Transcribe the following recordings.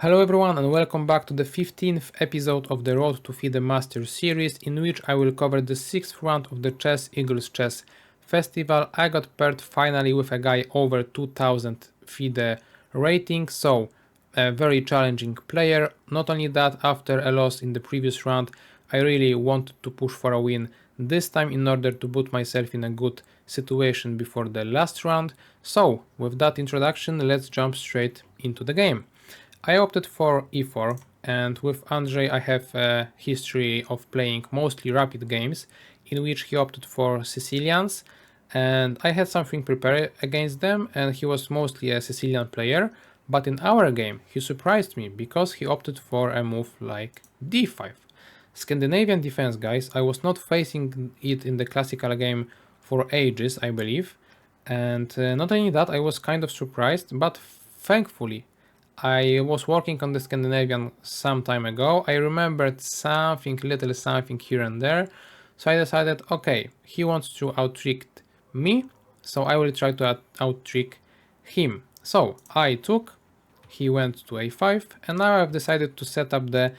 Hello everyone and welcome back to the 15th episode of the Road to FIDE Masters series, in which I will cover the 6th round of the Chess Eagles Chess Festival. I got paired finally with a guy over 2000 FIDE rating, so a very challenging player. Not only that, after a loss in the previous round, I really wanted to push for a win this time in order to put myself in a good situation before the last round. So with that introduction, let's jump straight into the game. I opted for e4, and with Andrzej I have a history of playing mostly rapid games in which he opted for Sicilians, and I had something prepared against them, and he was mostly a Sicilian player. But in our game he surprised me because he opted for a move like d5. Scandinavian defense, guys. I was not facing it in the classical game for ages, I believe, and not only that, I was kind of surprised, but thankfully I was working on the Scandinavian some time ago. I remembered something, little something here and there. So I decided, okay, he wants to out-trick me, so I will try to out-trick him. So I took, he went to a5, and now I've decided to set up the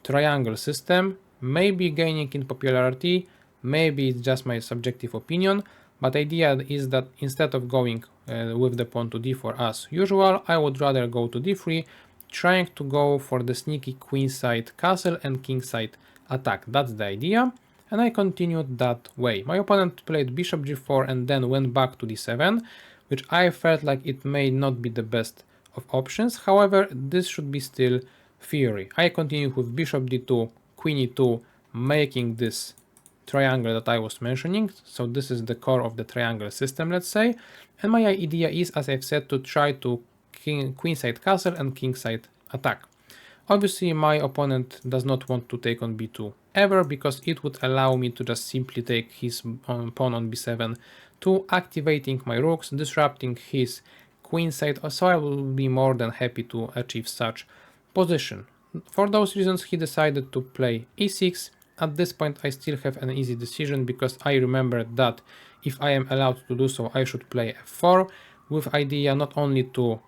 triangle system, maybe gaining in popularity, maybe it's just my subjective opinion, but the idea is that instead of going with the pawn to d4 as usual, I would rather go to d3, trying to go for the sneaky queenside castle and kingside attack. That's the idea, and I continued that way. My opponent played bishop g4 and then went back to d7, which I felt like it may not be the best of options. However, this should be still theory. I continued with bishop d2, queen e2, making this triangle that I was mentioning. So this is the core of the triangle system, let's say, and my idea is, as I've said, to try to queenside castle and kingside attack. Obviously my opponent does not want to take on b2 ever, because it would allow me to just simply take his pawn on b7 to activating my rooks, disrupting his queenside, so I will be more than happy to achieve such position. For those reasons he decided to play e6. At this point I still have an easy decision, because I remembered that if I am allowed to do so, I should play f4, with idea not only to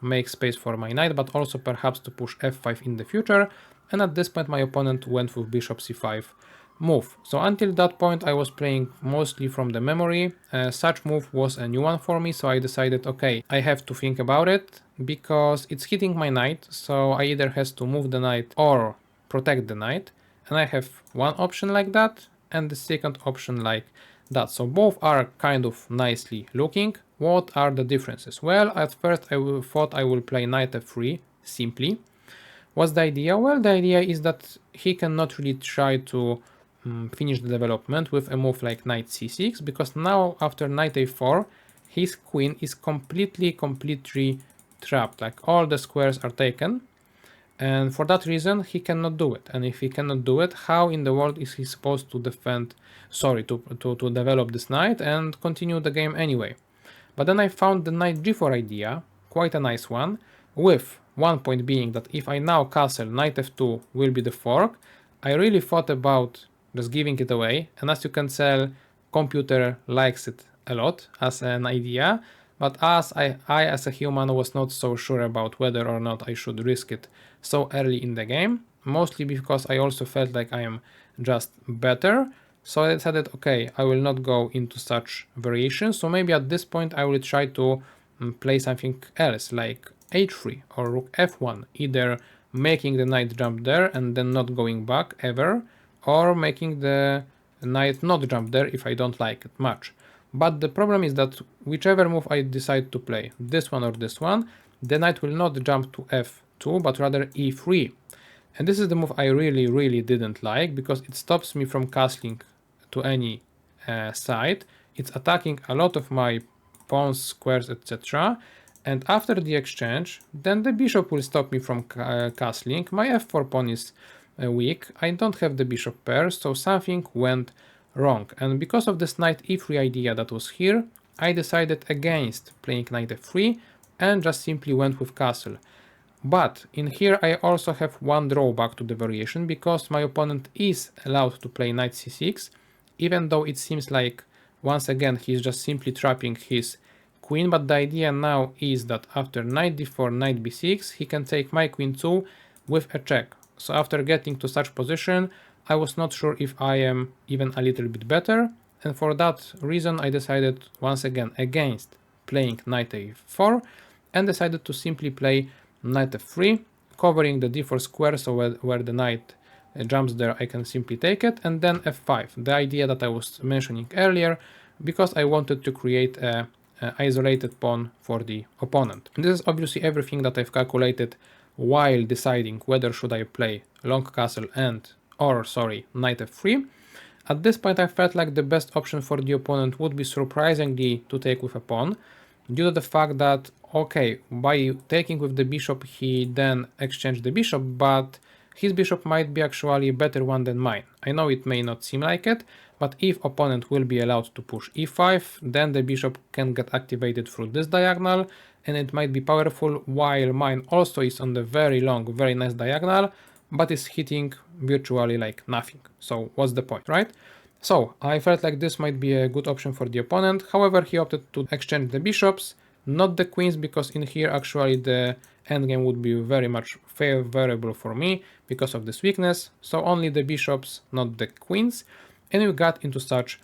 make space for my knight, but also perhaps to push f5 in the future. And at this point my opponent went with bishop c5 move. So until that point I was playing mostly from the memory. Such move was a new one for me, so I decided, okay, I have to think about it, because it's hitting my knight, so I either has to move the knight or protect the knight. And I have one option like that and the second option like that. So both are kind of nicely looking. What are the differences? Well, at first I thought I will play knight f3 simply. What's the idea? Well, the idea is that he cannot really try to finish the development with a move like knight c6, because now after knight a4 his queen is completely trapped, like all the squares are taken. And for that reason he cannot do it. And if he cannot do it, how in the world is he supposed to defend, to develop this knight and continue the game anyway? But then I found the knight g4 idea, quite a nice one, with one point being that if I now castle knight f2 will be the fork. I really thought about just giving it away, and as you can tell, computer likes it a lot as an idea. But as I as a human was not so sure about whether or not I should risk it so early in the game, mostly because I also felt like I am just better. So I decided, okay, I will not go into such variations, so maybe at this point I will try to play something else, like h3 or rook f1, either making the knight jump there and then not going back ever, or making the knight not jump there if I don't like it much. But the problem is that whichever move I decide to play, this one or this one, the knight will not jump to f2, but rather e3. And this is the move I really didn't like, because it stops me from castling to any side. It's attacking a lot of my pawns, squares, etc. And after the exchange, then the bishop will stop me from castling. My f4 pawn is weak. I don't have the bishop pair, so something went wrong. And because of this knight e3 idea that was here, I decided against playing knight f3 and just simply went with castle. But in here I also have one drawback to the variation, because my opponent is allowed to play knight c6, even though it seems like once again he's just simply trapping his queen, but the idea now is that after knight d4, knight b6, he can take my queen too with a check. So after getting to such position, I was not sure if I am even a little bit better, and for that reason I decided once again against playing knight a4 and decided to simply play knight f3, covering the d4 square, so where the knight jumps there I can simply take it, and then f5, the idea that I was mentioning earlier, because I wanted to create a isolated pawn for the opponent. And this is obviously everything that I've calculated while deciding whether should I play long castle knight f3. At this point I felt like the best option for the opponent would be surprisingly to take with a pawn, due to the fact that, okay, by taking with the bishop he then exchanged the bishop, but his bishop might be actually a better one than mine. I know it may not seem like it, but if opponent will be allowed to push e5, then the bishop can get activated through this diagonal, and it might be powerful, while mine also is on the very long, very nice diagonal, but is hitting virtually like nothing. So what's the point, right? So I felt like this might be a good option for the opponent. However, he opted to exchange the bishops, not the queens, because in here actually the endgame would be very much favorable for me because of this weakness. So only the bishops, not the queens, and we got into such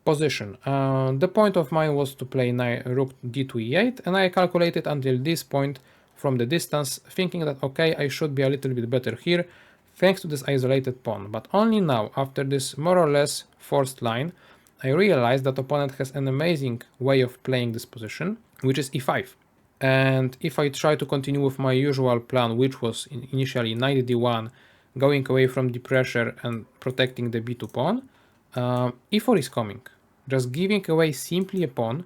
position. The point of mine was to play rook d2 e8, and I calculated until this point from the distance, thinking that okay, I should be a little bit better here thanks to this isolated pawn. But only now, after this more or less forced line, I realized that opponent has an amazing way of playing this position, which is e5. And if I try to continue with my usual plan, which was initially knight d1, going away from the pressure and protecting the b2 pawn, e4 is coming, just giving away simply a pawn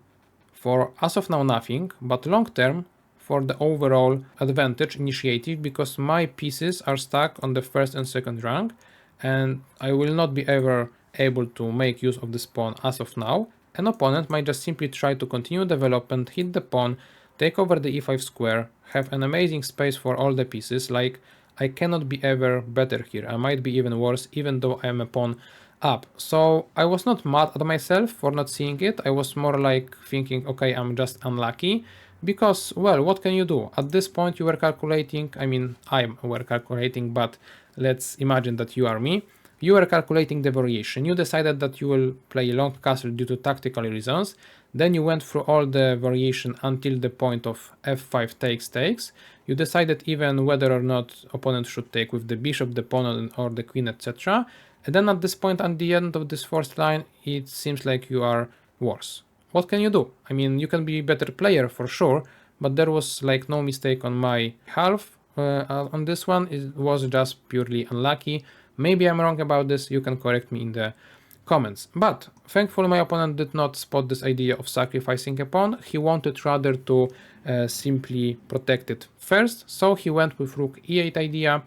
for as of now nothing, but long term for the overall advantage initiative, because my pieces are stuck on the first and second rank, and I will not be ever able to make use of this pawn as of now. An opponent might just simply try to continue development, hit the pawn, take over the e5 square, have an amazing space for all the pieces. Like, I cannot be ever better here, I might be even worse, even though I am a pawn up. So I was not mad at myself for not seeing it, I was more like thinking, okay, I'm just unlucky, because, well, what can you do? At this point you were calculating, I mean, were calculating, but let's imagine that you are me. You were calculating the variation, you decided that you will play long castle due to tactical reasons, then you went through all the variation until the point of f5 takes, you decided even whether or not opponent should take with the bishop, the pawn or the queen, etc. And then at this point, at the end of this first line, it seems like you are worse. What can you do? I mean, you can be a better player for sure, but there was like no mistake on my half on this one. It was just purely unlucky. Maybe I'm wrong about this, you can correct me in the comments. But thankfully my opponent did not spot this idea of sacrificing a pawn. He wanted rather to simply protect it first, so he went with rook e8 idea,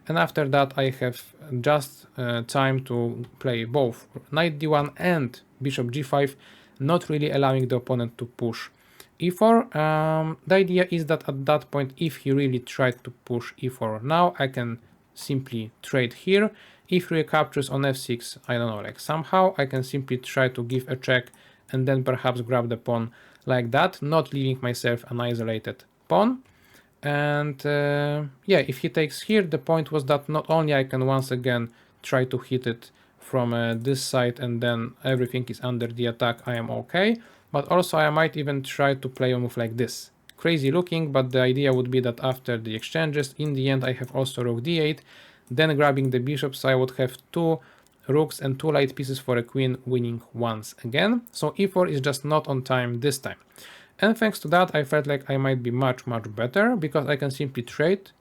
and after that I have just time to play both knight d1 and bishop g5, not really allowing the opponent to push e4. The idea is that at that point, if he really tried to push e4 now, I can simply trade here. If he captures on f6, I don't know, like somehow I can simply try to give a check and then perhaps grab the pawn like that, not leaving myself an isolated pawn. And yeah, if he takes here, the point was that not only I can once again try to hit it from this side and then everything is under the attack, I am okay, but also I might even try to play a move like this. Crazy looking, but the idea would be that after the exchanges, in the end I have also rook d8, then grabbing the bishop, so I would have two rooks and two light pieces for a queen, winning once again. So e4 is just not on time this time. And thanks to that I felt like I might be much better, because I can simply trade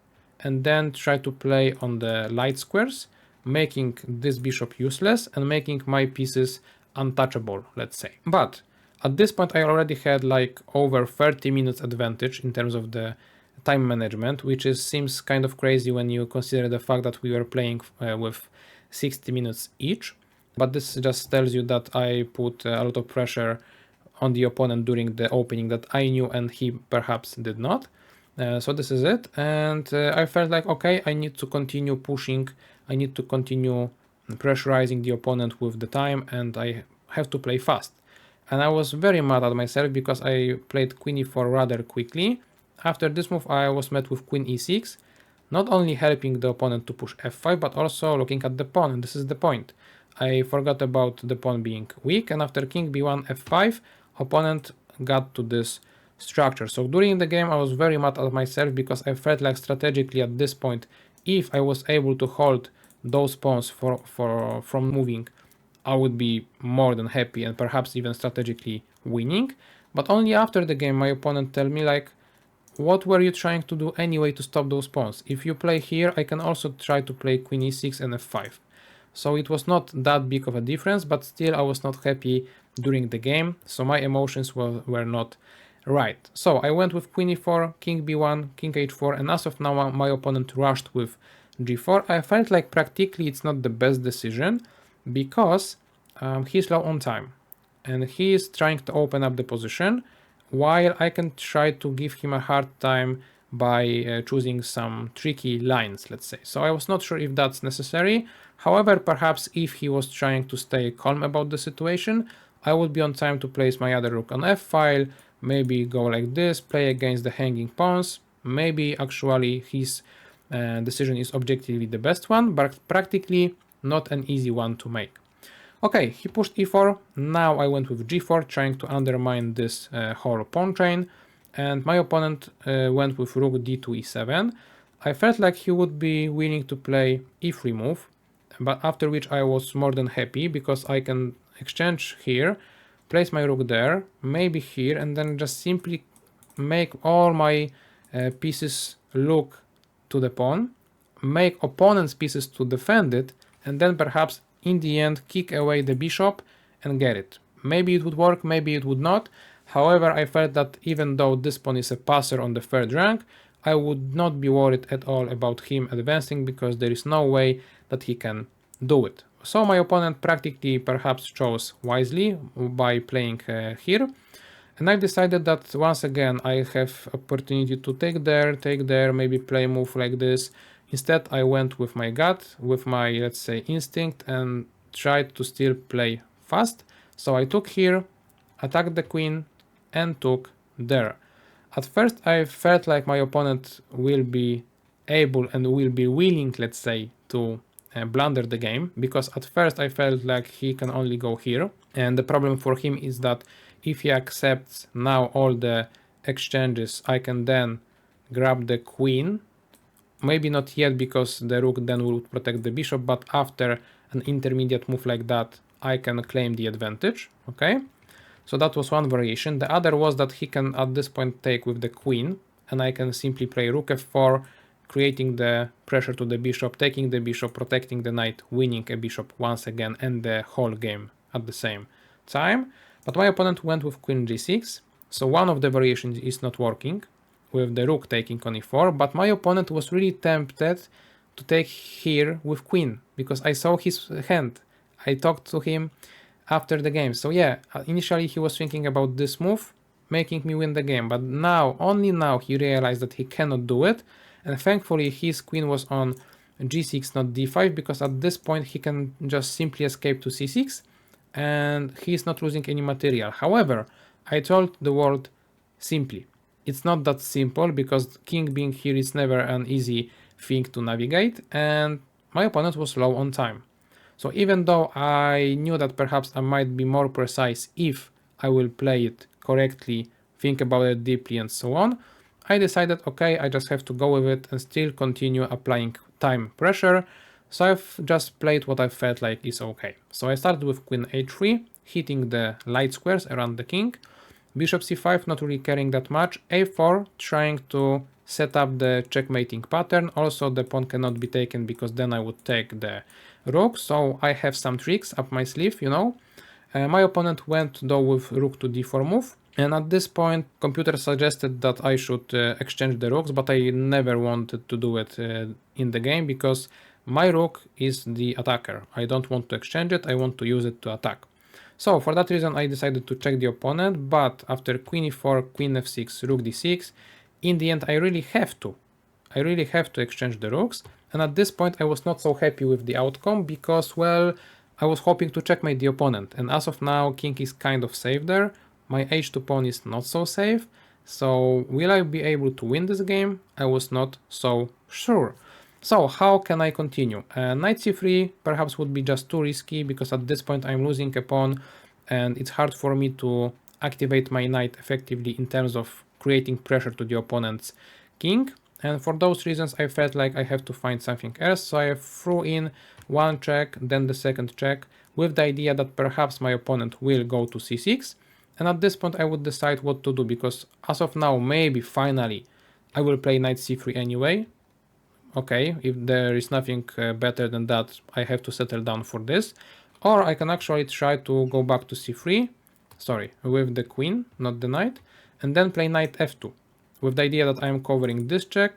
and then try to play on the light squares, making this bishop useless and making my pieces untouchable, let's say. But at this point I already had like over 30 minutes advantage in terms of the time management, which seems kind of crazy when you consider the fact that we were playing with 60 minutes each. But this just tells you that I put a lot of pressure on the opponent during the opening that I knew and he perhaps did not. So this is it, and I felt like, okay, I need to continue pushing, I need to continue pressurizing the opponent with the time, and I have to play fast. and I was very mad at myself because I played queen e4 rather quickly. After this move I was met with queen e6, not only helping the opponent to push f5 but also looking at the pawn, and this is the point. I forgot about the pawn being weak, and after king b1 f5 opponent got to this structure. So during the game I was very mad at myself because I felt like strategically at this point, if I was able to hold those pawns from moving, I would be more than happy and perhaps even strategically winning. But only after the game my opponent tell me like, what were you trying to do anyway to stop those pawns? If you play here, I can also try to play queen e6 and f5. So it was not that big of a difference, but still I was not happy during the game, so my emotions were not right. So I went with queen e4, king b1, king h4, and as of now my opponent rushed with g4. I felt like practically it's not the best decision because he's low on time and he is trying to open up the position, while I can try to give him a hard time by choosing some tricky lines, let's say. So I was not sure if that's necessary. However, perhaps if he was trying to stay calm about the situation, I would be on time to place my other rook on f-file, maybe go like this, play against the hanging pawns. Maybe actually his decision is objectively the best one, but practically not an easy one to make. Okay, he pushed e4, now I went with g4, trying to undermine this whole pawn chain, and my opponent went with rook d2 e7. I felt like he would be willing to play e3 move, but after which I was more than happy because I can exchange here, place my rook there, maybe here, and then just simply make all my pieces look to the pawn, make opponent's pieces to defend it, and then perhaps in the end kick away the bishop and get it. Maybe it would work, maybe it would not. However, I felt that even though this pawn is a passer on the third rank, I would not be worried at all about him advancing because there is no way that he can do it. So my opponent practically perhaps chose wisely by playing here. And I decided that once again I have opportunity to take there, maybe play a move like this. Instead I went with my gut, with my, let's say, instinct, and tried to still play fast. So I took here, attacked the queen, and took there. At first I felt like my opponent will be able and will be willing, let's say, to blunder the game, because at first I felt like he can only go here, and the problem for him is that if he accepts now all the exchanges, I can then grab the queen. Maybe not yet because the rook then would protect the bishop, but after an intermediate move like that I can claim the advantage. Okay, so that was one variation. The other was that he can at this point take with the queen, and I can simply play rook f4, creating the pressure to the bishop, taking the bishop, protecting the knight, winning a bishop once again and the whole game at the same time. But my opponent went with queen g6, so one of the variations is not working, with the rook taking on e4, but my opponent was really tempted to take here with queen, because I saw his hand. I talked to him after the game, so yeah, initially he was thinking about this move, making me win the game, but now, only now, he realized that he cannot do it, and thankfully his queen was on g6, not d5, because at this point he can just simply escape to c6, and he is not losing any material. However, I told the world simply, it's not that simple, because king being here is never an easy thing to navigate, and my opponent was low on time. So even though I knew that perhaps I might be more precise if I will play it correctly, think about it deeply and so on, I decided, okay, I just have to go with it and still continue applying time pressure. So I've just played what I felt like is okay. So I started with queen h3, hitting the light squares around the king, bishop c5, not really caring that much, a4, trying to set up the checkmating pattern. Also the pawn cannot be taken because then I would take the rook, so I have some tricks up my sleeve, you know. My opponent went though with rook to d4 move, and at this point computer suggested that I should exchange the rooks, but I never wanted to do it in the game because my rook is the attacker. I don't want to exchange it, I want to use it to attack. So for that reason I decided to check the opponent, but after queen e4, queen f6, rook d6, in the end I really have to exchange the rooks, and at this point I was not so happy with the outcome because, well, I was hoping to checkmate the opponent, and as of now king is kind of safe there. My h2 pawn is not so safe, so will I be able to win this game? I was not so sure. So how can I continue? Knight c3 perhaps would be just too risky, because at this point I'm losing a pawn and it's hard for me to activate my knight effectively in terms of creating pressure to the opponent's king. And for those reasons I felt like I have to find something else, so I threw in one check, then the second check, with the idea that perhaps my opponent will go to c6, and at this point I would decide what to do, because as of now maybe finally I will play knight c3 anyway. Okay, if there is nothing better than that, I have to settle down for this. Or I can actually try to go back to c3, sorry, with the queen, not the knight, and then play knight f2, with the idea that I am covering this check,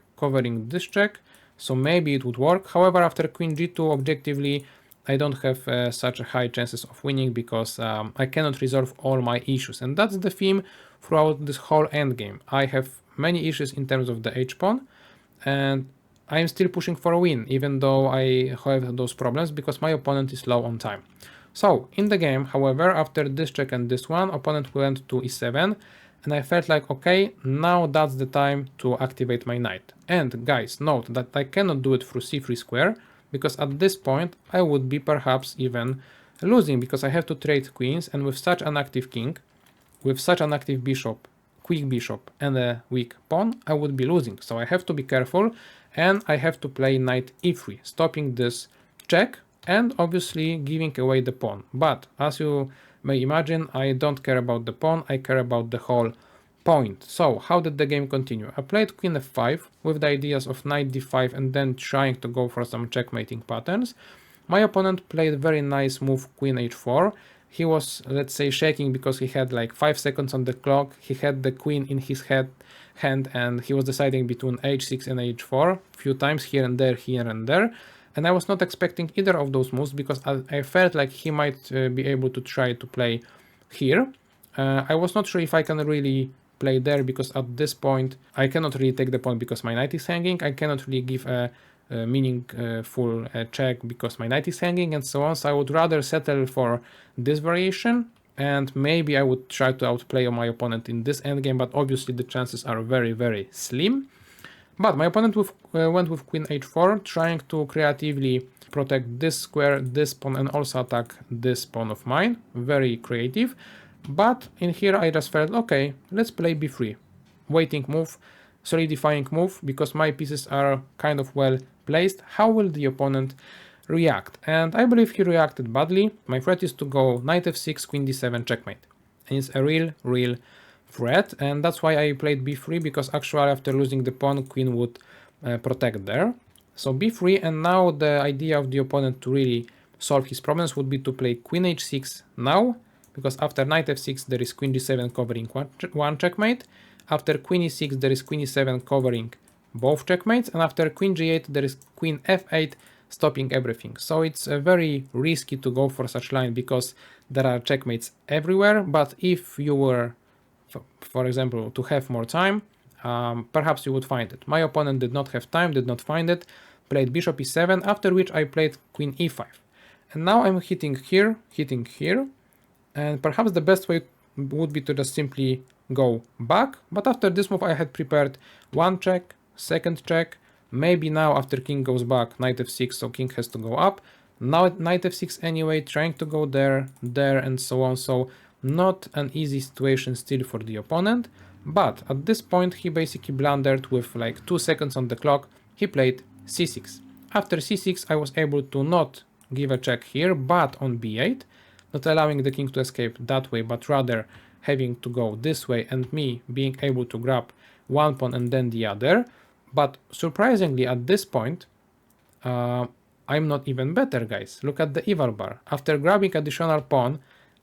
so maybe it would work. However, after queen g2, objectively, I don't have such a high chances of winning, because I cannot resolve all my issues, and that's the theme throughout this whole endgame. I have many issues in terms of the h-pawn, and I'm still pushing for a win, even though I have those problems, because my opponent is low on time. So, in the game, however, after this check and this one, opponent went to e7, and I felt like, okay, now that's the time to activate my knight. And guys, note that I cannot do it through c3 square, because at this point I would be perhaps even losing, because I have to trade queens, and with such an active king, with such an active bishop, quick bishop, and a weak pawn, I would be losing. So I have to be careful, and I have to play knight e3, stopping this check and obviously giving away the pawn. But as you may imagine, I don't care about the pawn, I care about the whole point. So how did the game continue? I played queen f5 with the ideas of knight d5 and then trying to go for some checkmating patterns. My opponent played a very nice move, queen h4. He was, let's say, shaking because he had like 5 seconds on the clock. He had the queen in his hand, and he was deciding between h6 and h4 a few times, here and there. And I was not expecting either of those moves, because I felt like he might be able to try to play here. I was not sure if I can really play there, because at this point I cannot really take the pawn because my knight is hanging. I cannot really give a meaningful check because my knight is hanging, and so on. So I would rather settle for this variation, and maybe I would try to outplay my opponent in this endgame, but obviously the chances are very, very slim. But my opponent went with queen h4, trying to creatively protect this square, this pawn, and also attack this pawn of mine. Very creative. But in here I just felt, okay, let's play b3. Waiting move, solidifying move, because my pieces are kind of well placed. How will the opponent react? And I believe he reacted badly. My threat is to go knight f6, queen d7, checkmate. And it's a real threat, and that's why I played b3, because actually after losing the pawn, queen would protect there. So b3, and now the idea of the opponent to really solve his problems would be to play queen h6 now, because after knight f6 there is queen g7 covering one checkmate, after queen e6 there is queen e7 covering both checkmates, and after queen g8 there is queen f8 stopping everything. So it's very risky to go for such line, because there are checkmates everywhere. But if you were, for example, to have more time, perhaps you would find it. My opponent did not have time, did not find it, played bishop e7, after which I played queen e5. And now I'm hitting here, and perhaps the best way would be to just simply go back. But after this move I had prepared one check, second check, maybe now after king goes back, knight f6, so king has to go up. Now knight f6 anyway, trying to go there, and so on. So not an easy situation still for the opponent. But at this point he basically blundered with like 2 seconds on the clock. He played c6. After c6 I was able to not give a check here, but on b8, not allowing the king to escape that way, but rather having to go this way, and me being able to grab one pawn and then the other. But surprisingly at this point I'm not even better, guys. Look at the eval bar. After grabbing additional pawn,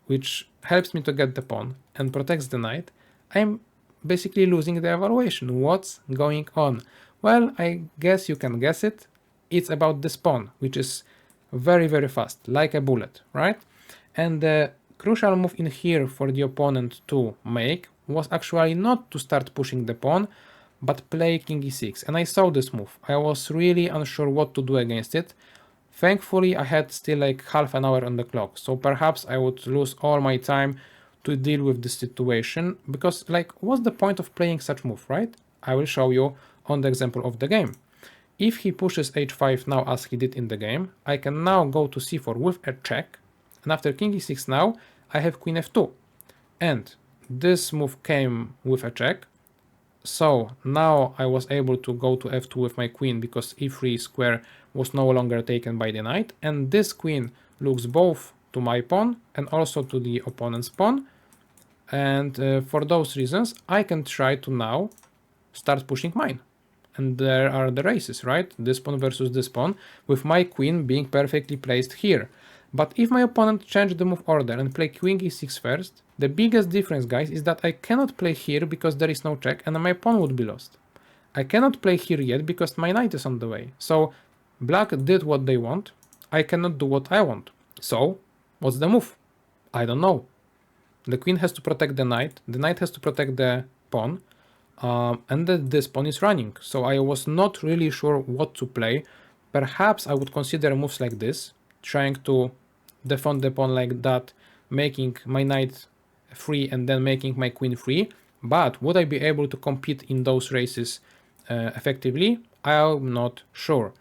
which helps me to get the pawn and protects the knight, I'm basically losing the evaluation. What's going on? Well, I guess you can guess it. It's about this pawn, which is very fast, like a bullet, right? And the crucial move in here for the opponent to make was actually not to start pushing the pawn, but play king e6. And I saw this move. I was really unsure what to do against it. Thankfully, I had still like half an hour on the clock, so perhaps I would lose all my time to deal with this situation, because like, what's the point of playing such move, right? I will show you on the example of the game. If he pushes h5 now as he did in the game, I can now go to c4 with a check, and after king e6 now, I have queen f2. And this move came with a check, so now I was able to go to f2 with my queen because e3 square was no longer taken by the knight, and this queen looks both to my pawn and also to the opponent's pawn, and for those reasons I can try to now start pushing mine. And there are the races, right? This pawn versus this pawn, with my queen being perfectly placed here. But if my opponent changed the move order and play queen e6 first, the biggest difference, guys, is that I cannot play here because there is no check and my pawn would be lost. I cannot play here yet because my knight is on the way. So black did what they want, I cannot do what I want. So what's the move? I don't know. The queen has to protect the knight has to protect the pawn, and this pawn is running, so I was not really sure what to play. Perhaps I would consider moves like this, trying to defend the pawn like that, making my knight free and then making my queen free, but would I be able to compete in those races effectively? I'm not sure.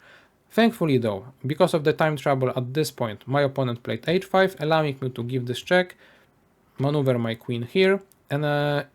Thankfully though, because of the time trouble at this point, my opponent played h5, allowing me to give this check, maneuver my queen here, and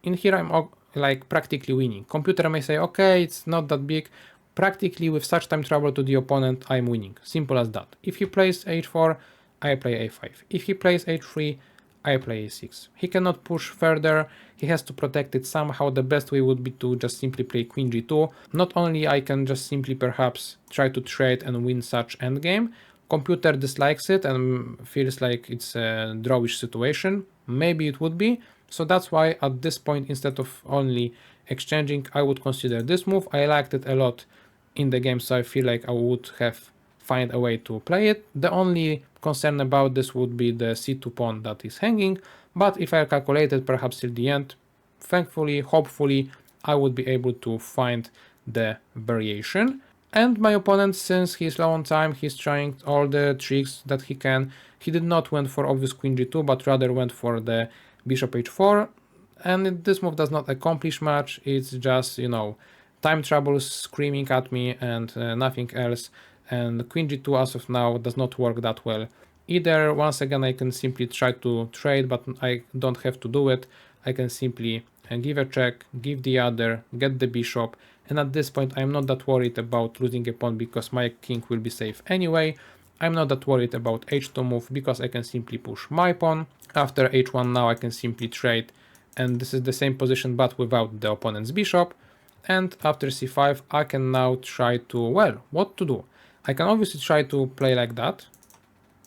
in here I'm like practically winning. Computer may say, okay, it's not that big. Practically with such time trouble to the opponent, I'm winning. Simple as that. If he plays h4, I play a5. If he plays h3, I play a6. He cannot push further, he has to protect it somehow. The best way would be to just simply play queen g2. Not only I can just simply perhaps try to trade and win such endgame, computer dislikes it and feels like it's a drawish situation. Maybe it would be, so that's why at this point, instead of only exchanging, I would consider this move. I liked it a lot in the game, so I feel like I would have find a way to play it. The only concern about this would be the c2 pawn that is hanging, but if I calculated perhaps till the end, thankfully, hopefully, I would be able to find the variation. And my opponent, since he's low on time, he's trying all the tricks that he can. He did not went for obvious queen g2, but rather went for the bishop h4, and this move does not accomplish much. It's just, you know, time troubles screaming at me and nothing else. And queen g2 as of now does not work that well either. Once again, I can simply try to trade, but I don't have to do it. I can simply give a check, give the other, get the bishop, and at this point I'm not that worried about losing a pawn because my king will be safe anyway. I'm not that worried about h2 move because I can simply push my pawn. After h1 now I can simply trade, and this is the same position but without the opponent's bishop. And after c5 I can now try to, well, what to do? I can obviously try to play like that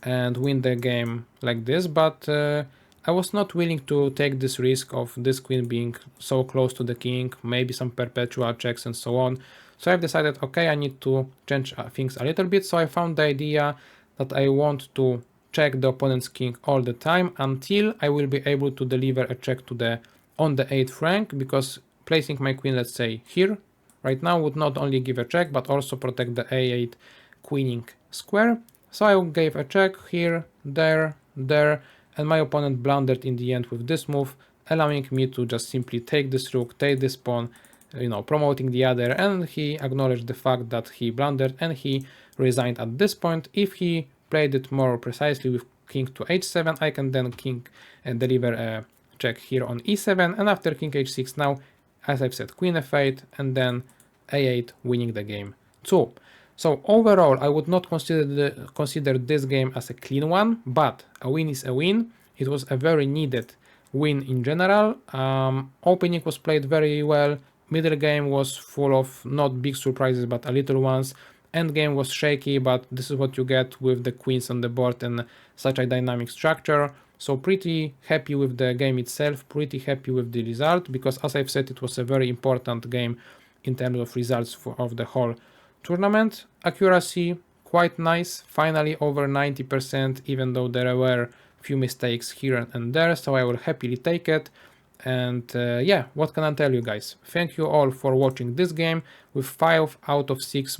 and win the game like this, but I was not willing to take this risk of this queen being so close to the king, maybe some perpetual checks and so on. So I've decided, okay, I need to change things a little bit. So I found the idea that I want to check the opponent's king all the time until I will be able to deliver a check to the on the 8th rank, because placing my queen, let's say here right now, would not only give a check but also protect the a8 queening square. So I gave a check here, there, and my opponent blundered in the end with this move, allowing me to just simply take this rook, take this pawn, you know, promoting the other, and he acknowledged the fact that he blundered and he resigned at this point. If he played it more precisely with king to h7, I can then king and deliver a check here on e7, and after king h6 now, as I've said, queen f8 and then a8, winning the game too. So overall, I would not consider this game as a clean one, but a win is a win. It was a very needed win in general. Opening was played very well. Middle game was full of not big surprises, but a little ones. Endgame was shaky, but this is what you get with the queens on the board and such a dynamic structure. So pretty happy with the game itself, pretty happy with the result, because as I've said, it was a very important game in terms of results of the whole tournament. Accuracy quite nice, finally over 90%, even though there were few mistakes here and there, so I will happily take it. And yeah, what can I tell you guys? Thank you all for watching this game with 5 out of 6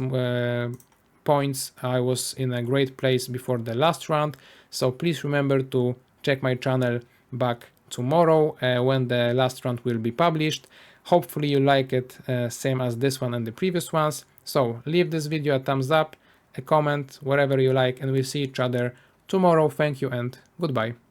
points. I was in a great place before the last round, so please remember to check my channel back tomorrow when the last round will be published. Hopefully you like it same as this one and the previous ones. So leave this video a thumbs up, a comment, wherever you like, and we'll see each other tomorrow. Thank you and goodbye.